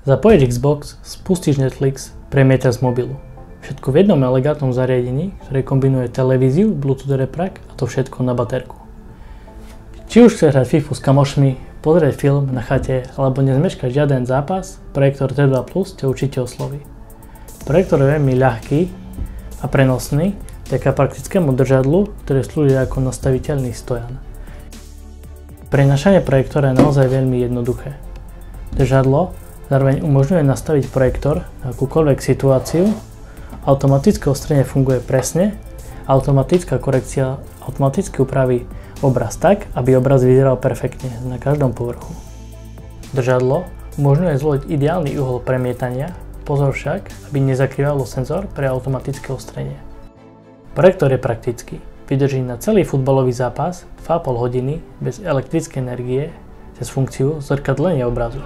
Zapojíš Xbox, spustíš Netflix, premietaš z mobilu. Všetko v jednom elegantnom zariadení, ktoré kombinuje televíziu, Bluetooth reprak a to všetko na baterku. Či už chceš hrať FIFU s kamošmi, pozrieť film na chate alebo nezmeškať žiaden zápas, projektor T2 Plus ťa určite osloví. Projektor je veľmi ľahký a prenosný vďaka praktickému držadlu, ktoré slúži ako nastaviteľný stojan. Prenášanie projektora je naozaj veľmi jednoduché. Držadlo zároveň umožňuje nastaviť projektor na akúkoľvek situáciu, automatické ostrenie funguje presne, automatická korekcia automaticky upraví obraz tak, aby obraz vyzeral perfektne na každom povrchu. Držadlo umožňuje zvoliť ideálny uhol premietania, pozor však, aby nezakrývalo senzor pre automatické ostrenie. Projektor je praktický, vydrží na celý futbalový zápas 2,5 hodiny bez elektrickej energie cez funkciu zrkadlenia obrazu.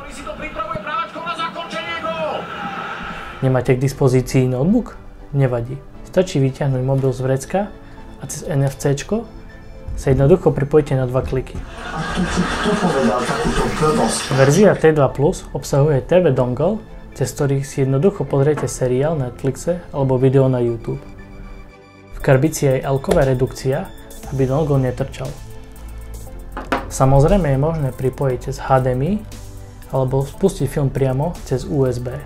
Nemáte k dispozícii notebook? Nevadí. Stačí vyťahnuť mobil z vrecka a cez NFC-čko sa jednoducho pripojíte na 2 kliky. Verzia T2 Plus obsahuje TV dongle, cez ktorých si jednoducho pozriete seriál na Netflixe alebo video na YouTube. V krabici je L-ková redukcia, aby dongle netrčal. Samozrejme je možné pripojiť cez HDMI alebo spustiť film priamo cez USB.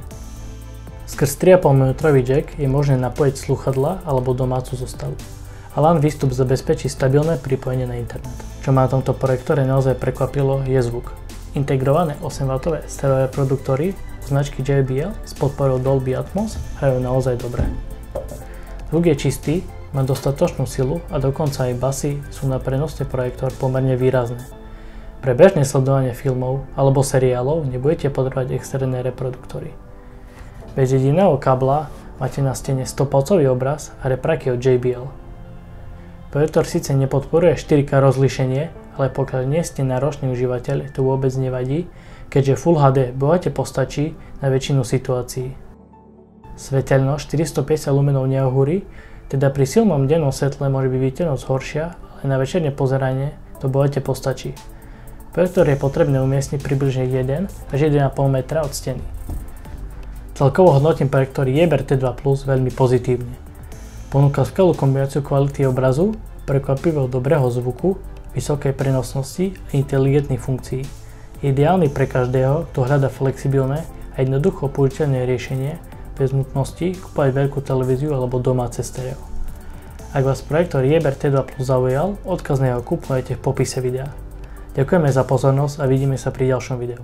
Skrz 3,5 mm jack je možné napojiť slúchadlá alebo domácu zostavu. A LAN výstup zabezpečí stabilné pripojenie na internet. Čo ma na tomto projektore naozaj prekvapilo je zvuk. Integrované 8W stereo reproduktory značky JBL s podporou Dolby Atmos hrajú naozaj dobre. Zvuk je čistý, má dostatočnú silu a dokonca aj basy sú na prenosný projektor pomerne výrazné. Pre bežné sledovanie filmov alebo seriálov nebudete potrebovať externé reproduktory. Bez jediného kabla máte na stene 100-palcový obraz a repraky od JBL. Projektor síce nepodporuje 4K rozlíšenie, ale pokiaľ nie ste náročný užívateľ, to vôbec nevadí, keďže Full HD bohate postačí na väčšinu situácií. Sveteľnosť 450 lumenov neohúri, teda pri silnom dennom svetle môže byť viditeľnosť horšia, ale na večerné pozeranie to bohate postačí. Projektor je potrebné umiestniť približne 1 až 1,5 metra od steny. Celkovo hodnotím projektor Jaeber T2 Plus veľmi pozitívne. Ponúka skvelú kombináciu kvality obrazu, prekvapivo dobrého zvuku, vysokej prenosnosti a inteligentných funkcií. Je ideálny pre každého, kto hľadá flexibilné a jednoducho použiteľné riešenie bez nutnosti kúpať veľkú televíziu alebo domáce stereo. Ak vás projektor Jaeber T2 Plus zaujal, odkaz na jeho kúp nájdete v popise videa. Ďakujeme za pozornosť a vidíme sa pri ďalšom videu.